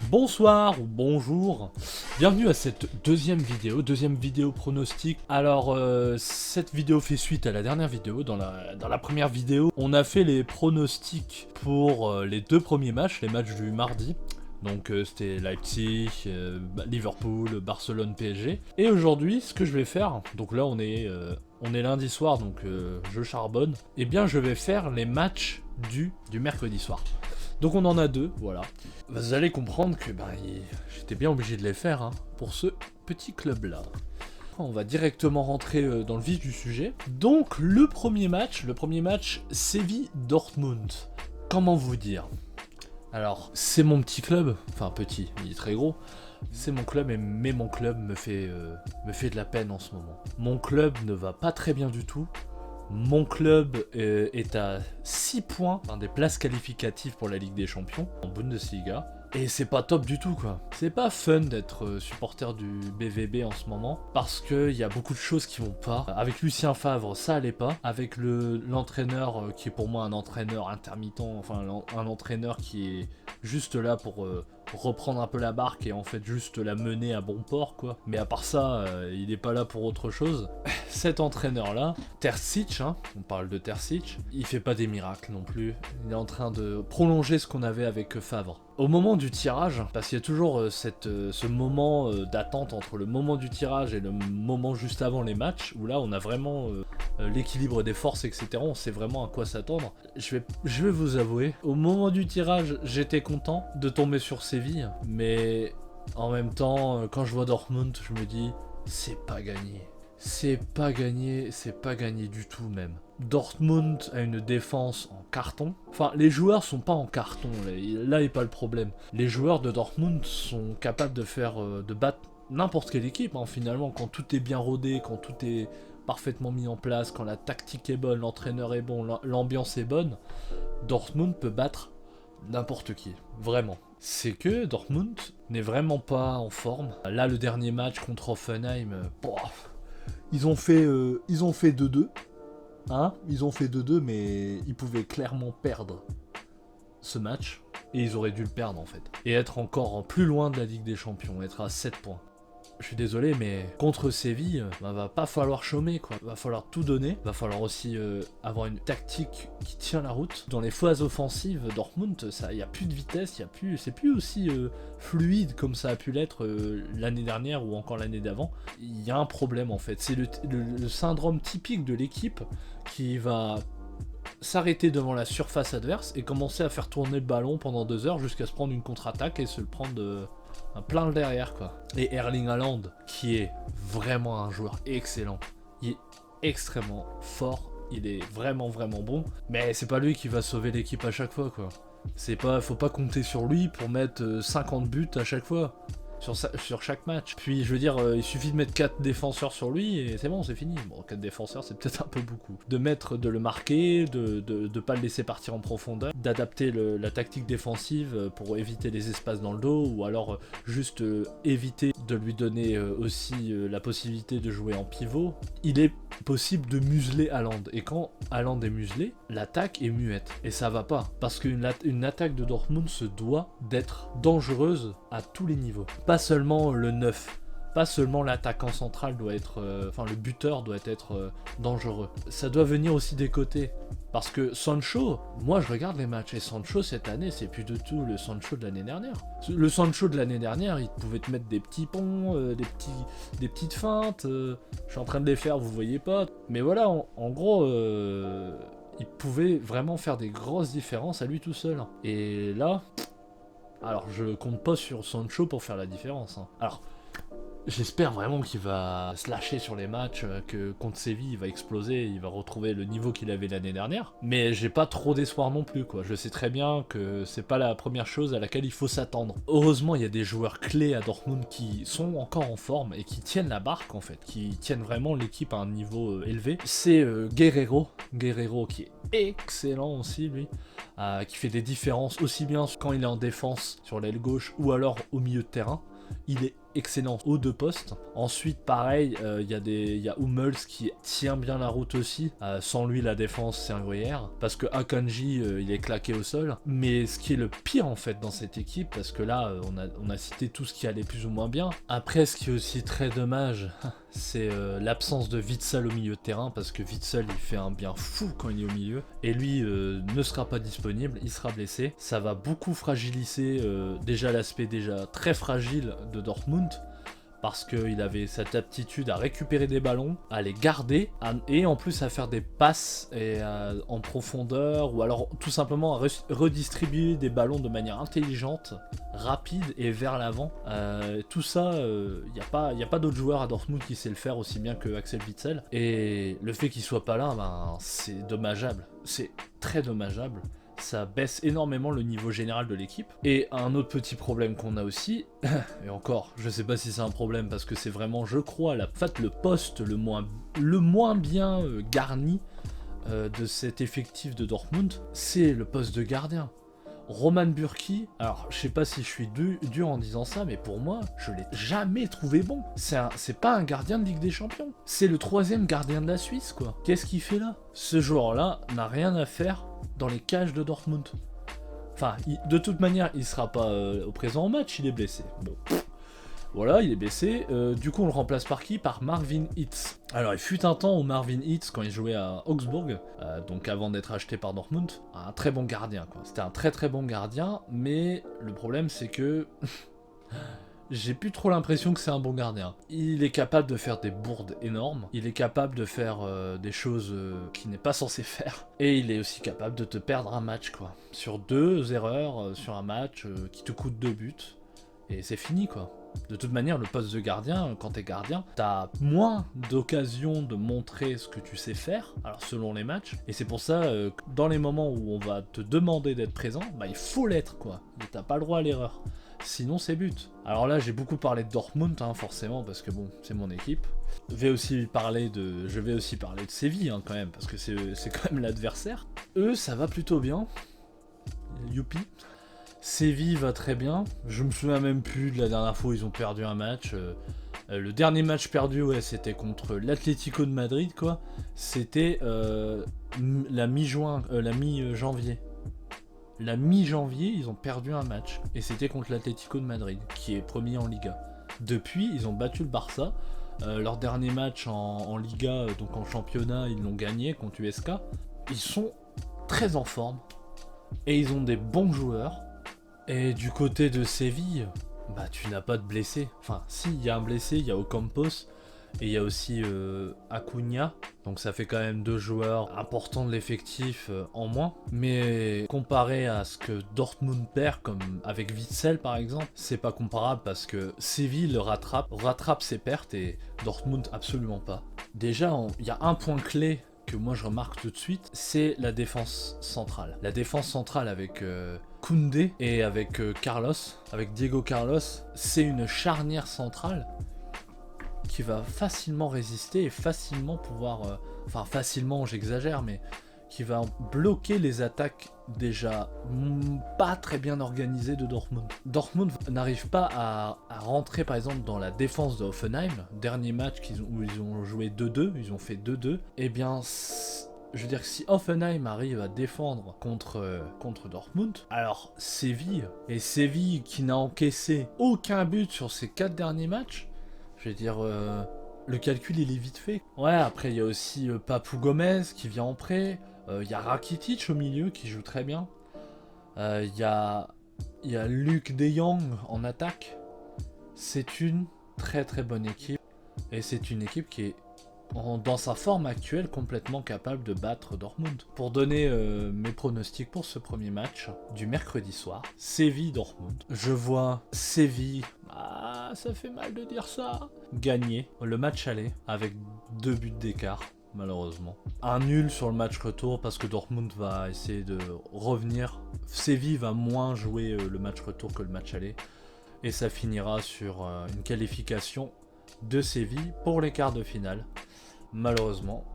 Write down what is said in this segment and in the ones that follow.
Bonsoir ou bonjour, bienvenue à cette deuxième vidéo pronostic. Alors cette vidéo fait suite à la dernière vidéo. Dans la première vidéo, on a fait les pronostics pour les deux premiers matchs, les matchs du mardi. Donc c'était Leipzig, Liverpool, Barcelone, PSG. Et aujourd'hui, ce que je vais faire, donc là on est lundi soir, donc je charbonne. Et bien je vais faire les matchs du mercredi soir. Donc on en a deux, voilà. Vous allez comprendre que j'étais bien obligé de les faire pour ce petit club-là. On va directement rentrer dans le vif du sujet. Donc le premier match, Séville-Dortmund. Comment vous dire ? Alors, c'est mon petit club, enfin petit, il est très gros. C'est mon club, mais mon club me fait de la peine en ce moment. Mon club ne va pas très bien du tout. Mon club est à 6 points des places qualificatives pour la Ligue des Champions en Bundesliga. Et c'est pas top du tout quoi. C'est pas fun d'être supporter du BVB en ce moment parce qu'il y a beaucoup de choses qui vont pas. Avec Lucien Favre, ça allait pas. Avec l'entraîneur qui est pour moi un entraîneur intermittent, enfin un entraîneur qui est juste là pour reprendre un peu la barque et en fait juste la mener à bon port quoi. Mais à part ça, il est pas là pour autre chose. Cet entraîneur là, Terzic, on parle de Terzic, il fait pas des miracles non plus. Il est en train de prolonger ce qu'on avait avec Favre. Au moment du tirage, parce qu'il y a toujours ce moment d'attente entre le moment du tirage et le moment juste avant les matchs, où là on a vraiment l'équilibre des forces, etc. On sait vraiment à quoi s'attendre. Je vais vous avouer, au moment du tirage, j'étais content de tomber sur Séville, mais en même temps, quand je vois Dortmund, je me dis, c'est pas gagné. C'est pas gagné du tout même. Dortmund a une défense en carton. Enfin, les joueurs sont pas en carton, là est pas le problème. Les joueurs de Dortmund sont capables de battre n'importe quelle équipe, finalement, quand tout est bien rodé, quand tout est parfaitement mis en place, quand la tactique est bonne, l'entraîneur est bon, l'ambiance est bonne, Dortmund peut battre n'importe qui, vraiment. C'est que Dortmund n'est vraiment pas en forme. Là, le dernier match contre Hoffenheim, ils ont fait 2-2. Ils ont fait 2-2, mais ils pouvaient clairement perdre ce match. Et ils auraient dû le perdre en fait. Et être encore plus loin de la Ligue des Champions, être à 7 points. Je suis désolé, mais contre Séville, va pas falloir chômer quoi. Va falloir tout donner. Va falloir aussi avoir une tactique qui tient la route. Dans les phases offensives, Dortmund, il y a plus de vitesse, c'est plus aussi fluide comme ça a pu l'être l'année dernière ou encore l'année d'avant. Il y a un problème en fait. C'est le syndrome typique de l'équipe qui va s'arrêter devant la surface adverse et commencer à faire tourner le ballon pendant 2 heures jusqu'à se prendre une contre-attaque et se le prendre plein le derrière quoi. Et Erling Haaland, qui est vraiment un joueur excellent, il est extrêmement fort, il est vraiment bon, mais c'est pas lui qui va sauver l'équipe à chaque fois quoi. Faut pas compter sur lui pour mettre 50 buts à chaque fois. Sur chaque match. Puis je veux dire, il suffit de mettre 4 défenseurs sur lui et c'est bon, c'est fini. Bon, 4 défenseurs c'est peut-être un peu beaucoup. De le marquer, de pas le laisser partir en profondeur, d'adapter la tactique défensive pour éviter les espaces dans le dos, ou alors juste éviter de lui donner aussi la possibilité de jouer en pivot. Il est possible de museler Haaland, et quand Haaland est muselé, l'attaque est muette. Et ça va pas, parce qu'une attaque de Dortmund se doit d'être dangereuse à tous les niveaux. Pas seulement le 9, pas seulement l'attaquant central doit être... le buteur doit être dangereux. Ça doit venir aussi des côtés. Parce que Sancho, moi je regarde les matchs, et Sancho cette année, c'est plus du tout le Sancho de l'année dernière. Le Sancho de l'année dernière, il pouvait te mettre des petits ponts, des petites feintes. Je suis en train de les faire, vous voyez pas. Mais voilà, en gros... il pouvait vraiment faire des grosses différences à lui tout seul. Et là... Alors, je compte pas sur Sancho pour faire la différence. Alors, j'espère vraiment qu'il va se lâcher sur les matchs, que contre Séville, il va exploser, il va retrouver le niveau qu'il avait l'année dernière. Mais j'ai pas trop d'espoir non plus, quoi. Je sais très bien que c'est pas la première chose à laquelle il faut s'attendre. Heureusement, il y a des joueurs clés à Dortmund qui sont encore en forme et qui tiennent la barque, en fait, qui tiennent vraiment l'équipe à un niveau élevé. C'est Guerreiro qui est excellent aussi, lui. Qui fait des différences aussi bien quand il est en défense sur l'aile gauche ou alors au milieu de terrain. Il est excellent aux deux postes. Ensuite, pareil, il y a Hummels qui tient bien la route aussi. Sans lui, la défense, c'est un gruyère. Parce que Akanji, il est claqué au sol. Mais ce qui est le pire, en fait, dans cette équipe, parce que là, on a cité tout ce qui allait plus ou moins bien. Après, ce qui est aussi très dommage, c'est l'absence de Witsel au milieu de terrain, parce que Witsel, il fait un bien fou quand il est au milieu. Et lui ne sera pas disponible, il sera blessé. Ça va beaucoup fragiliser déjà l'aspect déjà très fragile de Dortmund, parce qu'il avait cette aptitude à récupérer des ballons, à les garder, et en plus à faire des passes en profondeur, ou alors tout simplement à redistribuer des ballons de manière intelligente, rapide et vers l'avant. Tout ça, il n'y a pas d'autre joueur à Dortmund qui sait le faire aussi bien que Axel Witsel, et le fait qu'il soit pas là, ben, c'est dommageable. C'est très dommageable. Ça baisse énormément le niveau général de l'équipe. Et un autre petit problème qu'on a aussi, et encore, je sais pas si c'est un problème parce que c'est vraiment, je crois, le poste le moins bien garni de cet effectif de Dortmund, c'est le poste de gardien. Roman Bürki, alors je sais pas si je suis dur en disant ça, mais pour moi, je l'ai jamais trouvé bon. C'est pas un gardien de Ligue des Champions. C'est le 3e gardien de la Suisse, quoi. Qu'est-ce qu'il fait là? Ce joueur-là n'a rien à faire dans les cages de Dortmund. Enfin, de toute manière, il sera pas au présent au match, il est blessé. Bon. Voilà, il est blessé. Du coup, on le remplace par qui? Par Marvin Hitz. Alors, il fut un temps où Marvin Hitz, quand il jouait à Augsbourg, donc avant d'être acheté par Dortmund, un très bon gardien, quoi. C'était un très très bon gardien, mais le problème, c'est que j'ai plus trop l'impression que c'est un bon gardien. Il est capable de faire des bourdes énormes, il est capable de faire des choses qu'il n'est pas censé faire, et il est aussi capable de te perdre un match, quoi. Sur 2 erreurs sur un match qui te coûte 2 buts, et c'est fini, quoi. De toute manière, le poste de gardien, quand t'es gardien, t'as moins d'occasions de montrer ce que tu sais faire, alors selon les matchs, et c'est pour ça, dans les moments où on va te demander d'être présent, bah il faut l'être, quoi. Et t'as pas le droit à l'erreur. Sinon c'est but. Alors là j'ai beaucoup parlé de Dortmund, hein, forcément, parce que bon, c'est mon équipe. Je vais aussi parler de Séville, hein, quand même, parce que c'est quand même l'adversaire. Eux, ça va plutôt bien. Youpi. Séville va très bien. Je me souviens même plus de la dernière fois où ils ont perdu un match. Le dernier match perdu, ouais, c'était contre l'Atlético de Madrid, quoi. C'était la mi-janvier. La mi-janvier, ils ont perdu un match. Et c'était contre l'Atlético de Madrid, qui est premier en Liga. Depuis, ils ont battu le Barça. Leur dernier match en Liga, donc en championnat, ils l'ont gagné contre USK. Ils sont très en forme. Et ils ont des bons joueurs. Et du côté de Séville, bah tu n'as pas de blessés. Enfin, si, il y a un blessé, il y a Ocampos. Et il y a aussi Acuna, donc ça fait quand même 2 joueurs importants de l'effectif en moins. Mais comparé à ce que Dortmund perd, comme avec Witsel par exemple, c'est pas comparable parce que Séville le rattrape ses pertes et Dortmund absolument pas. Déjà, il y a un point clé que moi je remarque tout de suite, c'est la défense centrale. La défense centrale avec Koundé et avec avec Diego Carlos, c'est une charnière centrale qui va facilement résister et facilement pouvoir... enfin facilement j'exagère, mais qui va bloquer les attaques déjà pas très bien organisées de Dortmund. Dortmund n'arrive pas à rentrer par exemple dans la défense de Hoffenheim, dernier match où ils ont joué 2-2, ils ont fait 2-2, et bien... Je veux dire que si Hoffenheim arrive à défendre contre Dortmund, alors Séville qui n'a encaissé aucun but sur ses 4 derniers matchs, je veux dire, le calcul il est vite fait. Ouais, après il y a aussi Papou Gomez qui vient en prêt. Il y a Rakitic au milieu qui joue très bien. Il y a Luc De Jong en attaque. C'est une très très bonne équipe. Et c'est une équipe qui est dans sa forme actuelle complètement capable de battre Dortmund. Pour donner mes pronostics pour ce premier match du mercredi soir, Séville-Dortmund. Je vois Séville, ça fait mal de dire ça, gagner le match aller avec 2 buts d'écart, malheureusement. Un nul sur le match retour parce que Dortmund va essayer de revenir. Séville va moins jouer le match retour que le match aller. Et ça finira sur une qualification de Séville pour les quarts de finale. Malheureusement,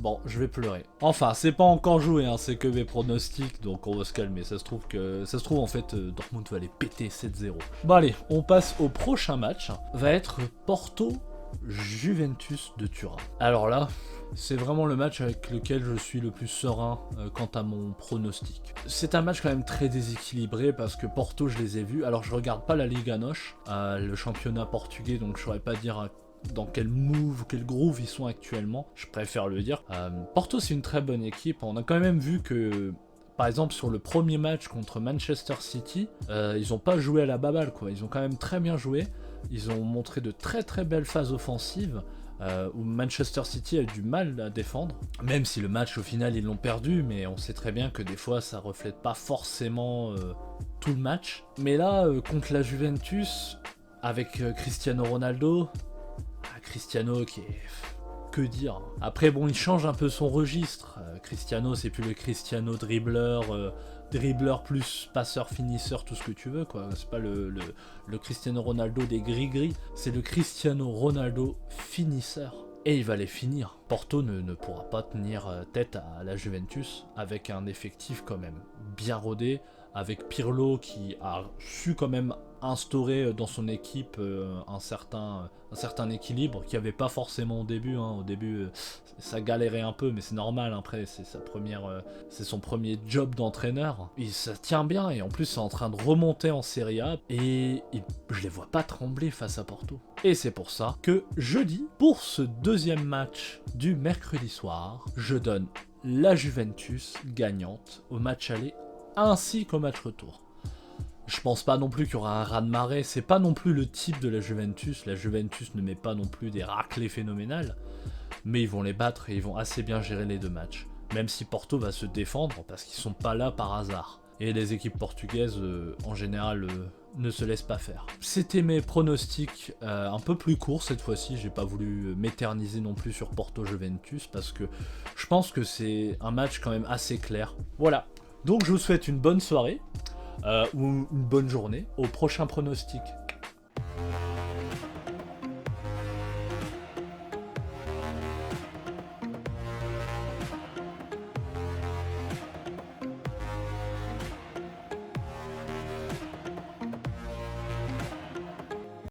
Bon, je vais pleurer. Enfin, c'est pas encore joué, hein, c'est que mes pronostics, donc on va se calmer. Ça se trouve en fait, Dortmund va les péter 7-0. Bon allez, on passe au prochain match. Va être Porto-Juventus de Turin. Alors là, c'est vraiment le match avec lequel je suis le plus serein quant à mon pronostic. C'est un match quand même très déséquilibré parce que Porto, je les ai vus. Alors je regarde pas la Liga NOS, le championnat portugais, donc je saurais pas dire dans quel groove ils sont actuellement, je préfère le dire. Porto, c'est une très bonne équipe. On a quand même vu que, par exemple, sur le premier match contre Manchester City, ils n'ont pas joué à la baballe, quoi. Ils ont quand même très bien joué. Ils ont montré de très très belles phases offensives. Où Manchester City a eu du mal à défendre, même si le match au final ils l'ont perdu, mais on sait très bien que des fois ça reflète pas forcément tout le match. Mais là, contre la Juventus, avec Cristiano Ronaldo, Cristiano qui est... que dire. Après bon, il change un peu son registre. Cristiano, c'est plus le Cristiano dribbleur plus passeur finisseur, tout ce que tu veux, quoi. C'est pas le Cristiano Ronaldo des gris-gris, c'est le Cristiano Ronaldo finisseur. Et il va les finir. Porto ne pourra pas tenir tête à la Juventus avec un effectif quand même bien rodé, avec Pirlo qui a su quand même instaurer dans son équipe un certain équilibre qu'il n'y avait pas forcément au début. Au début, ça galérait un peu, mais c'est normal. Après, c'est son premier job d'entraîneur. Et ça tient bien, et en plus, c'est en train de remonter en Serie A. Et je les vois pas trembler face à Porto. Et c'est pour ça que jeudi, pour ce deuxième match du mercredi soir, je donne la Juventus gagnante au match aller ainsi qu'au match retour. Je pense pas non plus qu'il y aura un raz-de-marée, c'est pas non plus le type de la Juventus ne met pas non plus des raclées phénoménales, mais ils vont les battre et ils vont assez bien gérer les deux matchs, même si Porto va se défendre parce qu'ils sont pas là par hasard. Et les équipes portugaises, en général, ne se laissent pas faire. C'était mes pronostics un peu plus courts cette fois-ci, j'ai pas voulu m'éterniser non plus sur Porto-Juventus parce que je pense que c'est un match quand même assez clair. Voilà. Donc je vous souhaite une bonne soirée ou une bonne journée. Au prochain pronostic.